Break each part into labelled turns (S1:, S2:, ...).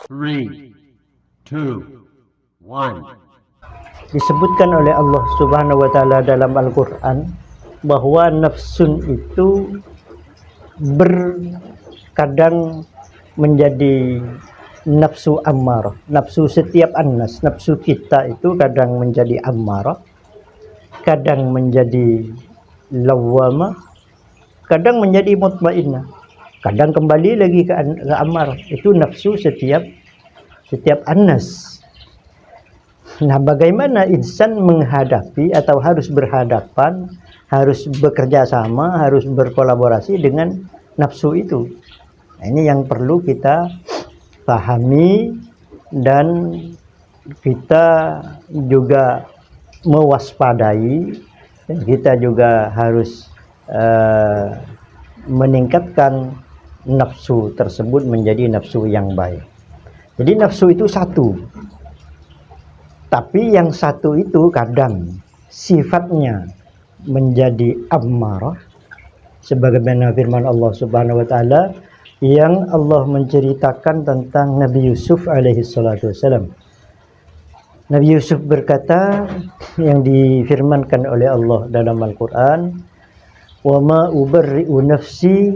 S1: Three, two, one.
S2: Disebutkan oleh Allah Subhanahu wa taala dalam Al-Qur'an bahwa nafsun itu berkadang menjadi nafsu ammarah. Nafsu setiap annas, nafsu kita itu kadang menjadi ammarah, kadang menjadi lawwamah, kadang menjadi mutmainnah, kadang kembali lagi ke ammarah. Itu nafsu setiap annas. Nah, bagaimana insan menghadapi atau harus berhadapan, harus bekerja sama, harus berkolaborasi dengan nafsu itu. Nah, ini yang perlu kita pahami, dan kita juga mewaspadai, dan kita juga harus meningkatkan nafsu tersebut menjadi nafsu yang baik. Jadi nafsu itu satu, tapi yang satu itu kadang sifatnya menjadi ammarah, sebagaimana firman Allah Subhanahu wa taala yang Allah menceritakan tentang Nabi Yusuf alaihi salatu wasalam. Nabi Yusuf berkata, yang difirmankan oleh Allah dalam Al-Qur'an, "Wa ma ubarri'u nafsi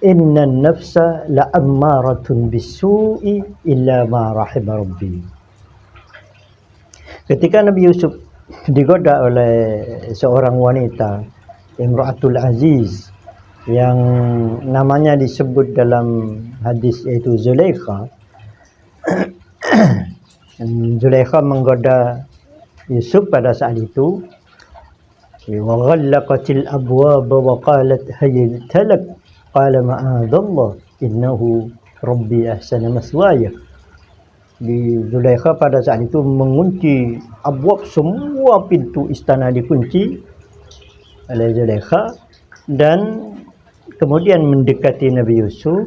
S2: innan nafsa la'ammaratun bisu'i illa ma rahima rabbi." Ketika Nabi Yusuf digoda oleh seorang wanita, Imra'atul Aziz, yang namanya disebut dalam hadis yaitu Zulaikha. Zulaikha menggoda Yusuf pada saat itu. Wa ghallaqatil abwab wa qalat hayta lak qala ma'adallah innahu rabbi ahsana maswaya. Di Zulaikha pada saat itu mengunci abwab, semua pintu istana dikunci oleh Zulaikha, dan kemudian mendekati Nabi Yusuf.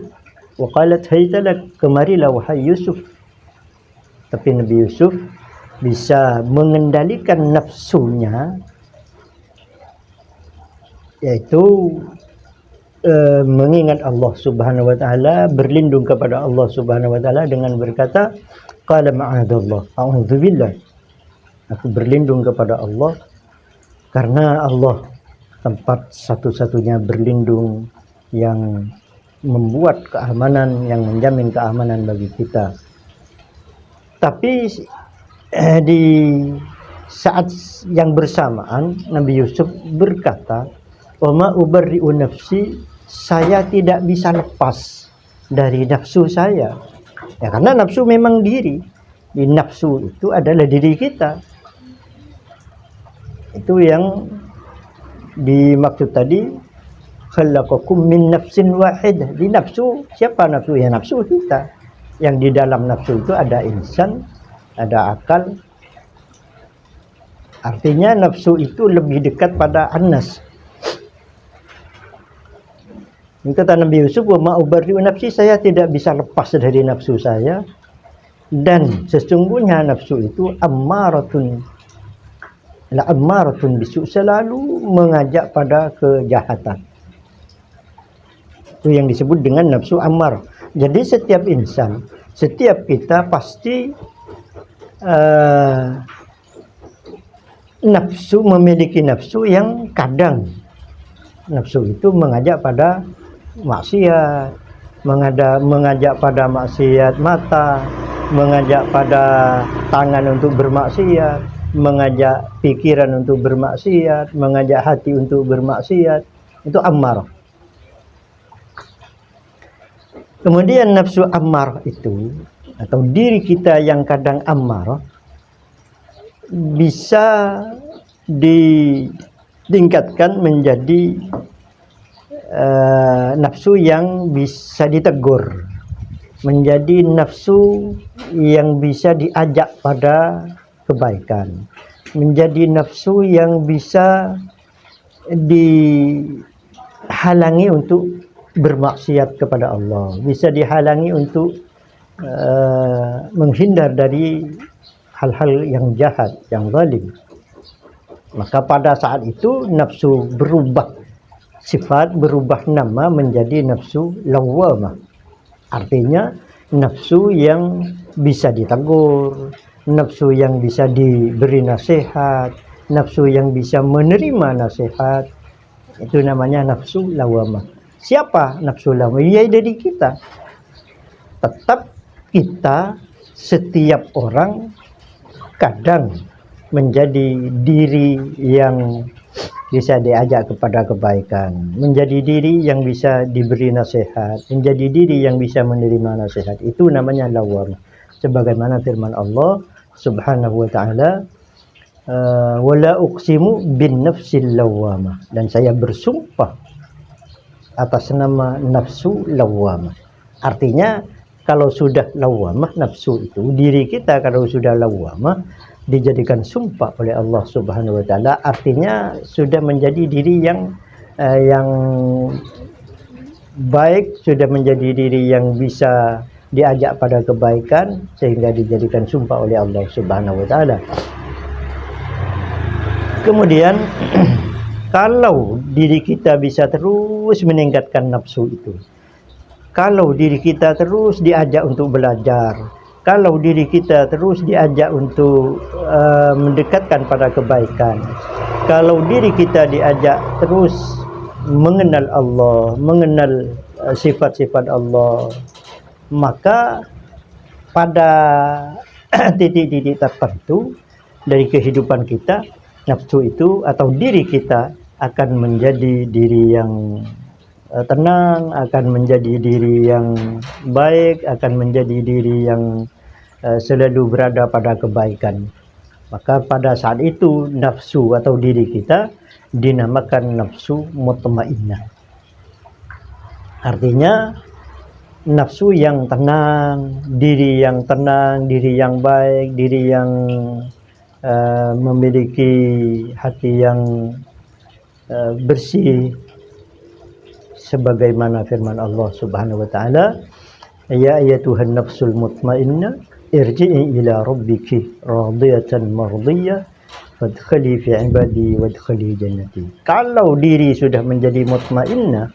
S2: Wa qalat haytalak, kemarilah wahai Yusuf. Tapi Nabi Yusuf bisa mengendalikan nafsunya, yaitu mengingat Allah Subhanahu wa taala, berlindung kepada Allah Subhanahu wa taala dengan berkata, qala ma'adallah, a'udzubillah, aku berlindung kepada Allah, karena Allah tempat satu-satunya berlindung yang membuat keamanan, yang menjamin keamanan bagi kita. Tapi di saat yang bersamaan Nabi Yusuf berkata, wa ma ubarri'u nafsi, saya tidak bisa lepas dari nafsu saya. Ya, karena nafsu memang diri. Di nafsu itu adalah diri kita. Itu yang dimaksud tadi, khalaqakum min nafsin wahidah. Di nafsu, siapa nafsu? Ya nafsu kita. Yang di dalam nafsu itu ada insan, ada akal. Artinya nafsu itu lebih dekat pada annas. Kata Nabi Yusuf, wa ma ubarri'u nafsi, saya tidak bisa lepas dari nafsu saya, dan sesungguhnya nafsu itu ammaratun bisu, selalu mengajak pada kejahatan. Itu yang disebut dengan nafsu ammar. Jadi setiap insan, setiap kita pasti memiliki nafsu yang kadang nafsu itu mengajak pada maksiat, mengajak pada maksiat mata, mengajak pada tangan untuk bermaksiat, mengajak pikiran untuk bermaksiat, mengajak hati untuk bermaksiat. Itu ammarah. Kemudian nafsu ammarah itu, atau diri kita yang kadang ammarah, bisa ditingkatkan menjadi nafsu yang bisa ditegur, menjadi nafsu yang bisa diajak pada kebaikan, menjadi nafsu yang bisa dihalangi untuk bermaksiat kepada Allah, bisa dihalangi untuk menghindar dari hal-hal yang jahat, yang zalim. Maka pada saat itu nafsu berubah sifat, berubah nama menjadi nafsu lawwamah. Artinya nafsu yang bisa ditegur, nafsu yang bisa diberi nasihat, nafsu yang bisa menerima nasihat. Itu namanya nafsu lawamah. Siapa nafsu lawamah? Ya dari kita. Tetap kita, setiap orang kadang menjadi diri yang bisa diajak kepada kebaikan, menjadi diri yang bisa diberi nasihat, menjadi diri yang bisa menerima nasihat. Itu namanya lawamah. Sebagaimana firman Allah Subhanahu wa taala, wala uqsimu bin nafsil lawamah, dan saya bersumpah atas nama nafsu lawamah. Artinya kalau sudah lawamah nafsu itu, diri kita kalau sudah lawamah dijadikan sumpah oleh Allah Subhanahu wa taala, artinya sudah menjadi diri yang baik, sudah menjadi diri yang bisa diajak pada kebaikan, sehingga dijadikan sumpah oleh Allah Subhanahu wa taala. Kemudian kalau diri kita bisa terus meningkatkan nafsu itu, kalau diri kita terus diajak untuk belajar, kalau diri kita terus diajak untuk mendekatkan pada kebaikan, kalau diri kita diajak terus mengenal Allah, mengenal sifat-sifat Allah, maka pada titik-titik tertentu dari kehidupan kita, nafsu itu atau diri kita akan menjadi diri yang tenang, akan menjadi diri yang baik, akan menjadi diri yang selalu berada pada kebaikan. Maka pada saat itu nafsu atau diri kita dinamakan nafsu mutmainnah. Artinya nafsu yang tenang, diri yang tenang, diri yang baik, diri yang memiliki hati yang bersih, sebagaimana firman Allah Subhanahu wa taala, ya ayyatuhan nafsul mutmainnah irji'i ila rabbiki radiyatan mardiyah fadkhuli fi ibadi wadkhuli jannati. Kalau diri sudah menjadi mutmainnah,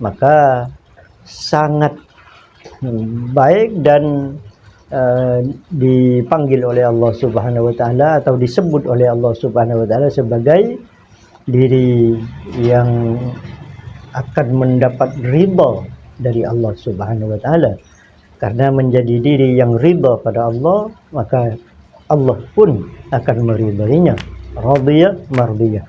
S2: maka sangat baik dan dipanggil oleh Allah Subhanahu wa taala atau disebut oleh Allah Subhanahu wa taala sebagai diri yang akan mendapat ridha dari Allah Subhanahu wa taala. Karena menjadi diri yang ridha pada Allah, maka Allah pun akan meridainya. Radiyah mardiyah.